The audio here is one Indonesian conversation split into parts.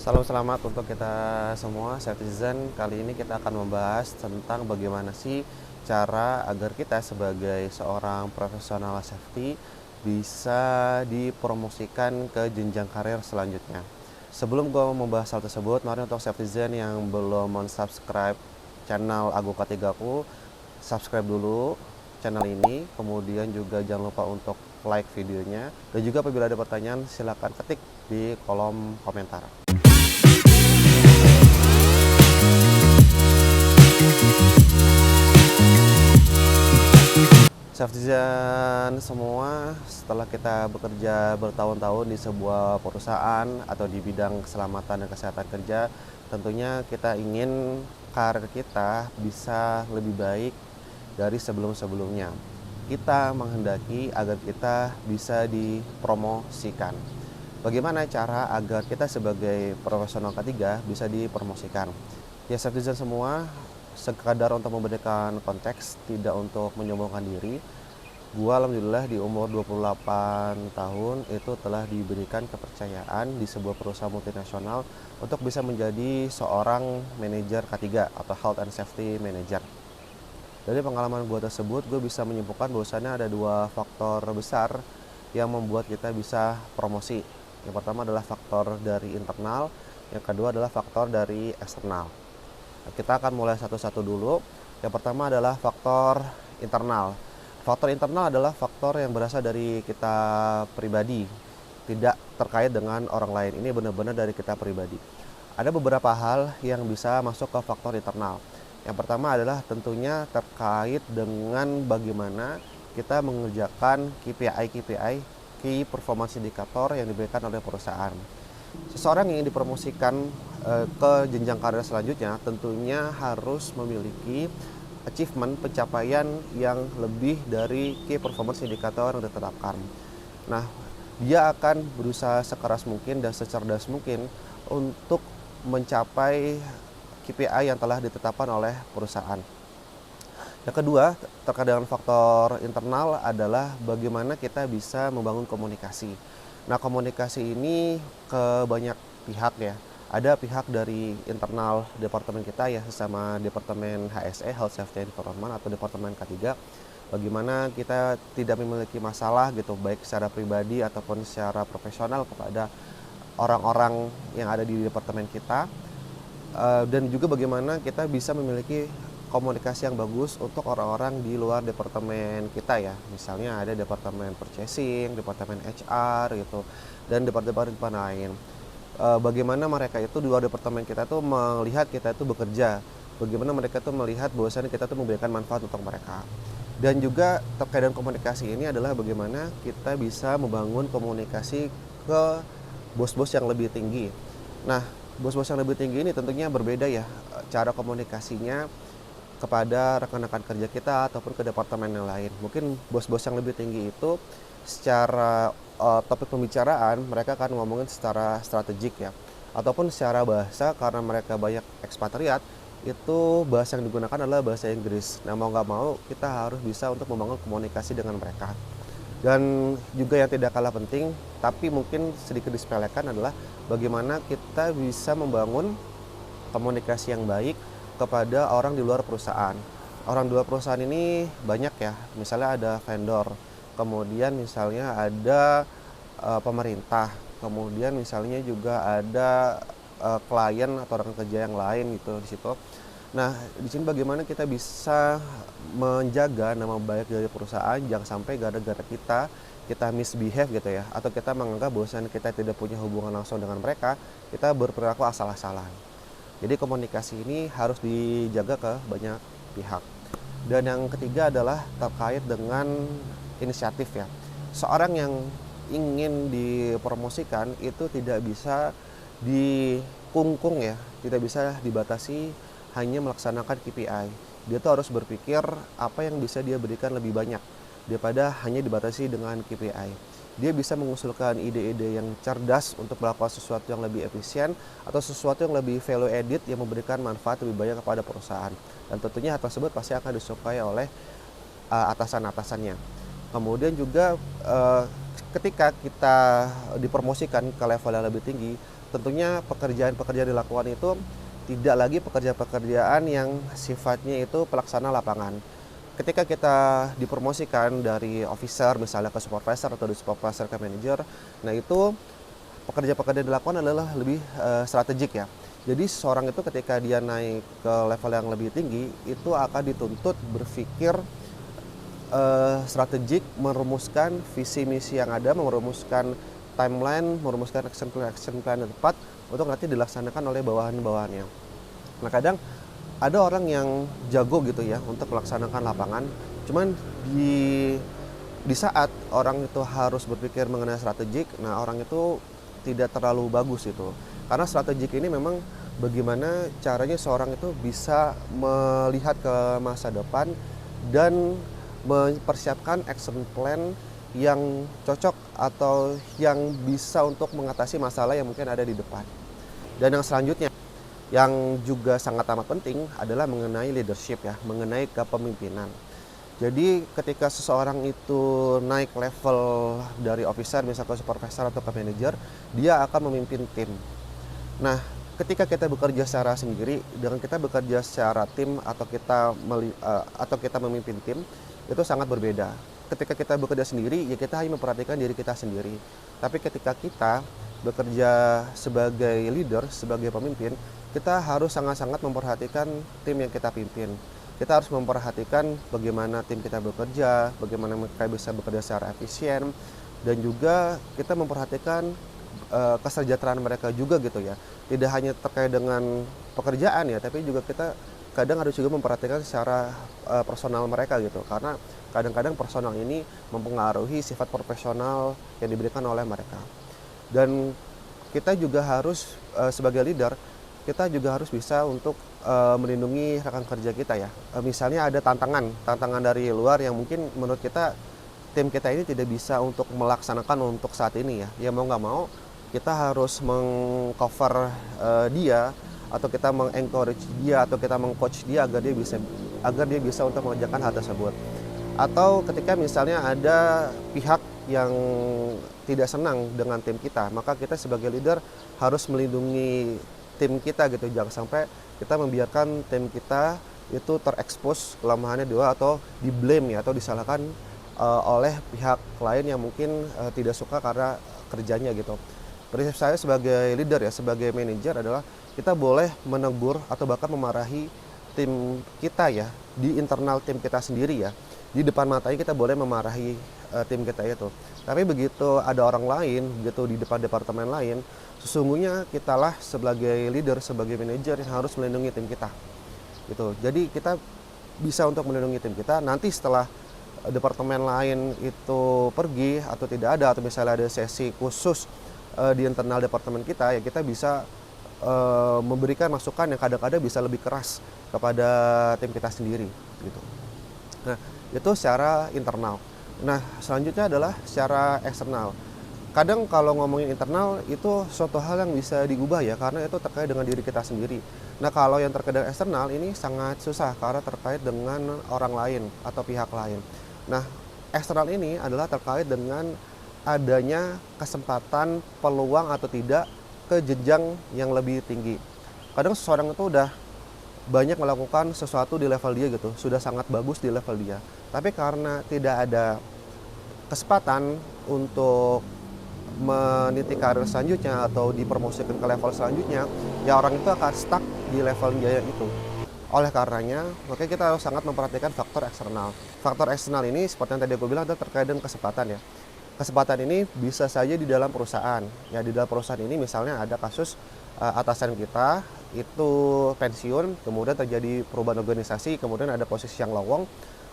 Salam selamat untuk kita semua Safetizen. Kali ini kita akan membahas tentang bagaimana sih cara agar kita sebagai seorang profesional safety bisa dipromosikan ke jenjang karir selanjutnya. Sebelum gue membahas hal tersebut, mari untuk Safetizen yang belum subscribe channel Agoka 3ku, subscribe dulu channel ini, kemudian juga jangan lupa untuk like videonya, dan juga apabila ada pertanyaan silahkan ketik di kolom komentar. Safetizen semua, setelah kita bekerja bertahun-tahun di sebuah perusahaan atau di bidang keselamatan dan kesehatan kerja, tentunya kita ingin karir kita bisa lebih baik dari sebelum-sebelumnya. Kita menghendaki agar kita bisa dipromosikan. Bagaimana cara agar kita sebagai profesional ketiga bisa dipromosikan? Ya, Safetizen semua, sekadar untuk memberikan konteks, tidak untuk menyombongkan diri. Gua alhamdulillah di umur 28 tahun itu telah diberikan kepercayaan di sebuah perusahaan multinasional untuk bisa menjadi seorang manajer K3 atau Health and Safety Manager. Dari pengalaman gue tersebut, gue bisa menyimpulkan bahwasannya ada dua faktor besar yang membuat kita bisa promosi. Yang pertama adalah faktor dari internal, yang kedua adalah faktor dari eksternal. Nah, kita akan mulai satu-satu dulu. Yang pertama adalah faktor internal. Faktor internal adalah faktor yang berasal dari kita pribadi, tidak terkait dengan orang lain. Ini benar-benar dari kita pribadi. Ada beberapa hal yang bisa masuk ke faktor internal. Yang pertama adalah tentunya terkait dengan bagaimana kita mengerjakan KPI, Key Performance Indicator yang diberikan oleh perusahaan. Seseorang yang ingin dipromosikan ke jenjang karir selanjutnya tentunya harus memiliki achievement, pencapaian yang lebih dari Key Performance Indicator yang ditetapkan. Nah, dia akan berusaha sekeras mungkin dan secerdas mungkin untuk mencapai KPI yang telah ditetapkan oleh perusahaan. Yang kedua, terkait dengan faktor internal adalah bagaimana kita bisa membangun komunikasi. Nah, komunikasi ini ke banyak pihak ya. Ada pihak dari internal departemen kita ya, sesama departemen HSE, Health Safety Environment atau departemen K3. Bagaimana kita tidak memiliki masalah gitu, baik secara pribadi ataupun secara profesional kepada orang-orang yang ada di departemen kita. Dan juga bagaimana kita bisa memiliki komunikasi yang bagus untuk orang-orang di luar departemen kita ya. Misalnya ada departemen purchasing, departemen HR gitu, dan departemen lain. Bagaimana mereka itu di luar departemen kita tuh melihat kita itu bekerja, bagaimana mereka tuh melihat bahwasannya kita tuh memberikan manfaat untuk mereka. Dan juga terkait dengan komunikasi ini adalah bagaimana kita bisa membangun komunikasi ke bos-bos yang lebih tinggi. Nah, bos-bos yang lebih tinggi ini tentunya berbeda ya cara komunikasinya kepada rekan-rekan kerja kita ataupun ke departemen yang lain. Mungkin bos-bos yang lebih tinggi itu secara topik pembicaraan mereka akan ngomongin secara strategik ya, ataupun secara bahasa karena mereka banyak ekspatriat, itu bahasa yang digunakan adalah bahasa Inggris. Nah, mau nggak mau kita harus bisa untuk membangun komunikasi dengan mereka. Dan juga yang tidak kalah penting, tapi mungkin sedikit disepelekan adalah bagaimana kita bisa membangun komunikasi yang baik kepada orang di luar perusahaan. Orang di luar perusahaan ini banyak ya, misalnya ada vendor, kemudian misalnya ada pemerintah, kemudian misalnya juga ada klien atau rekan kerja yang lain gitu di situ. Nah, di sini bagaimana kita bisa menjaga nama baik dari perusahaan, jangan sampai gara-gara kita misbehave gitu ya, atau kita menganggap bahwa kita tidak punya hubungan langsung dengan mereka, kita berperilaku asal-asalan. Jadi komunikasi ini harus dijaga ke banyak pihak. Dan yang ketiga adalah terkait dengan inisiatif ya. Seorang yang ingin dipromosikan itu tidak bisa dikungkung ya, tidak bisa dibatasi hanya melaksanakan KPI. Dia tuh harus berpikir apa yang bisa dia berikan lebih banyak daripada hanya dibatasi dengan KPI. Dia bisa mengusulkan ide-ide yang cerdas untuk melakukan sesuatu yang lebih efisien atau sesuatu yang lebih value added yang memberikan manfaat lebih banyak kepada perusahaan. Dan tentunya hal tersebut pasti akan disukai oleh atasan-atasannya. Kemudian juga ketika kita dipromosikan ke level yang lebih tinggi, tentunya pekerjaan-pekerjaan dilakukan itu tidak lagi pekerjaan-pekerjaan yang sifatnya itu pelaksana lapangan. Ketika kita dipromosikan dari officer misalnya ke supervisor atau dari supervisor ke manager, nah itu pekerjaan-pekerjaan dilakukan adalah lebih strategik ya. Jadi seseorang itu ketika dia naik ke level yang lebih tinggi itu akan dituntut berpikir strategik, merumuskan visi misi yang ada, merumuskan timeline, merumuskan action plan yang tepat untuk nanti dilaksanakan oleh bawahan-bawahannya. Nah kadang ada orang yang jago gitu ya untuk melaksanakan lapangan, cuman di saat orang itu harus berpikir mengenai strategik, nah orang itu tidak terlalu bagus itu. Karena strategik ini memang bagaimana caranya seorang itu bisa melihat ke masa depan dan mempersiapkan action plan yang cocok atau yang bisa untuk mengatasi masalah yang mungkin ada di depan. Dan yang selanjutnya yang juga sangat amat penting adalah mengenai leadership ya, mengenai kepemimpinan. Jadi ketika seseorang itu naik level dari officer misalnya ke supervisor atau ke manager, dia akan memimpin tim. Nah, ketika kita bekerja secara sendiri, dengan kita bekerja secara tim atau kita memimpin tim, itu sangat berbeda. Ketika kita bekerja sendiri, ya kita hanya memperhatikan diri kita sendiri. Tapi ketika kita bekerja sebagai leader, sebagai pemimpin, kita harus sangat-sangat memperhatikan tim yang kita pimpin. Kita harus memperhatikan bagaimana tim kita bekerja, bagaimana mereka bisa bekerja secara efisien, dan juga kita memperhatikan kesejahteraan mereka juga gitu ya. Tidak hanya terkait dengan pekerjaan ya, tapi juga kita kadang harus juga memperhatikan secara personal mereka gitu. Karena kadang-kadang personal ini mempengaruhi sifat profesional yang diberikan oleh mereka. Dan kita juga harus sebagai leader, kita juga harus bisa untuk melindungi rekan kerja kita ya. Misalnya ada tantangan dari luar yang mungkin menurut kita tim kita ini tidak bisa untuk melaksanakan untuk saat ini ya. Ya mau nggak mau kita harus mengcover dia, atau kita mengencourage dia, atau kita mengcoach dia agar dia bisa untuk mengerjakan hal tersebut. Atau ketika misalnya ada pihak yang tidak senang dengan tim kita, maka kita sebagai leader harus melindungi tim kita gitu. Jangan sampai kita membiarkan tim kita itu terekspos kelemahannya dua atau di-blame ya, atau disalahkan oleh pihak lain yang mungkin tidak suka karena kerjanya gitu. Prinsip saya sebagai leader ya, sebagai manajer adalah kita boleh menegur atau bahkan memarahi tim kita ya, di internal tim kita sendiri ya. Di depan matanya kita boleh memarahi tim kita itu. Tapi begitu ada orang lain gitu di depan departemen lain, sesungguhnya kitalah sebagai leader, sebagai manajer yang harus melindungi tim kita. Gitu. Jadi kita bisa untuk melindungi tim kita. Nanti setelah departemen lain itu pergi atau tidak ada, atau misalnya ada sesi khusus di internal departemen kita, ya kita bisa memberikan masukan yang kadang-kadang bisa lebih keras kepada tim kita sendiri gitu. Nah, itu secara internal. Nah, selanjutnya adalah secara eksternal. Kadang kalau ngomongin internal itu suatu hal yang bisa diubah ya, karena itu terkait dengan diri kita sendiri. Nah, kalau yang terkait dengan eksternal ini sangat susah karena terkait dengan orang lain atau pihak lain. Nah, eksternal ini adalah terkait dengan adanya kesempatan, peluang atau tidak ke jenjang yang lebih tinggi. Kadang seseorang itu udah banyak melakukan sesuatu di level dia gitu, sudah sangat bagus di level dia. Tapi karena tidak ada kesempatan untuk meniti karir selanjutnya atau dipromosikan ke level selanjutnya, ya orang itu akan stuck di level dia itu. Oleh karenanya, makanya kita harus sangat memperhatikan faktor eksternal. Faktor eksternal ini seperti yang tadi aku bilang adalah terkait dengan kesempatan ya. Kesempatan ini bisa saja di dalam perusahaan. Ya, di dalam perusahaan ini misalnya ada kasus atasan kita itu pensiun, kemudian terjadi perubahan organisasi, kemudian ada posisi yang lowong,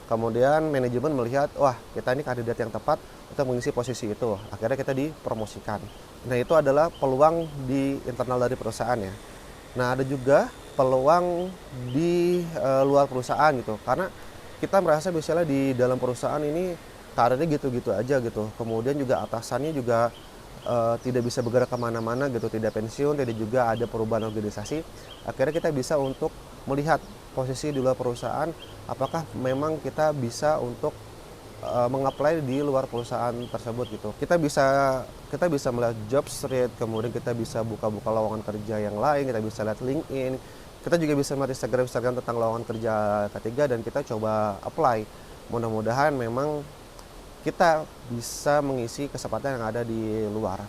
kemudian manajemen melihat, wah kita ini kandidat yang tepat untuk mengisi posisi itu. Akhirnya kita dipromosikan. Nah, itu adalah peluang di internal dari perusahaan ya. Nah, ada juga peluang di luar perusahaan gitu. Karena kita merasa misalnya di dalam perusahaan ini karirnya gitu-gitu aja gitu. Kemudian juga atasannya juga tidak bisa bergerak kemana-mana gitu, tidak pensiun, tidak juga ada perubahan organisasi. Akhirnya kita bisa untuk melihat posisi di luar perusahaan, apakah memang kita bisa untuk meng-apply di luar perusahaan tersebut gitu. Kita bisa melihat job street, kemudian kita bisa buka-buka lowongan kerja yang lain, kita bisa lihat LinkedIn, kita juga bisa melihat Instagram tentang lowongan kerja ketiga dan kita coba apply. Mudah-mudahan memang kita bisa mengisi kesempatan yang ada di luar.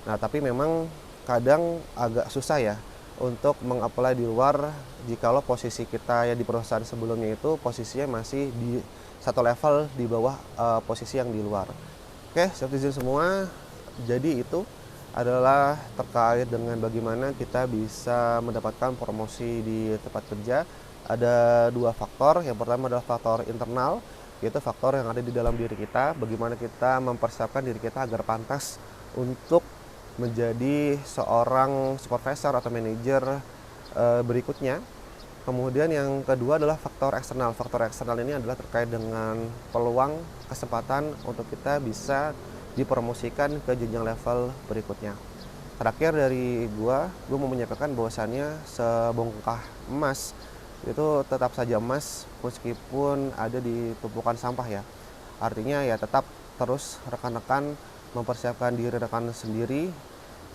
Nah, tapi memang kadang agak susah ya untuk meng-apply di luar jikalau posisi kita ya di perusahaan sebelumnya itu posisinya masih di satu level di bawah posisi yang di luar. Oke, citizen semua. Jadi itu adalah terkait dengan bagaimana kita bisa mendapatkan promosi di tempat kerja. Ada dua faktor. Yang pertama adalah faktor internal, yaitu faktor yang ada di dalam diri kita, bagaimana kita mempersiapkan diri kita agar pantas untuk menjadi seorang supervisor atau manajer berikutnya. Kemudian yang kedua adalah faktor eksternal. Faktor eksternal ini adalah terkait dengan peluang kesempatan untuk kita bisa dipromosikan ke jenjang level berikutnya. Terakhir dari gua mau menyampaikan bahwasannya sebongkah emas itu tetap saja emas meskipun ada di tumpukan sampah ya. Artinya ya tetap terus rekan-rekan mempersiapkan diri rekan sendiri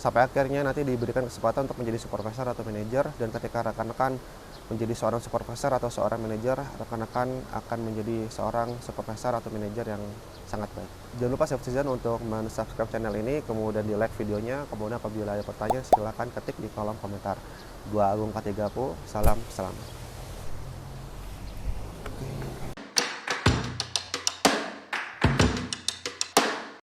sampai akhirnya nanti diberikan kesempatan untuk menjadi supervisor atau manajer, dan ketika rekan-rekan menjadi seorang supervisor atau seorang manajer, rekan-rekan akan menjadi seorang supervisor atau manajer yang sangat baik. Jangan lupa Citizen untuk men-subscribe channel ini, kemudian di like videonya, kemudian apabila ada pertanyaan silahkan ketik di kolom komentar. Gua Agung Katigapu, salam selamat.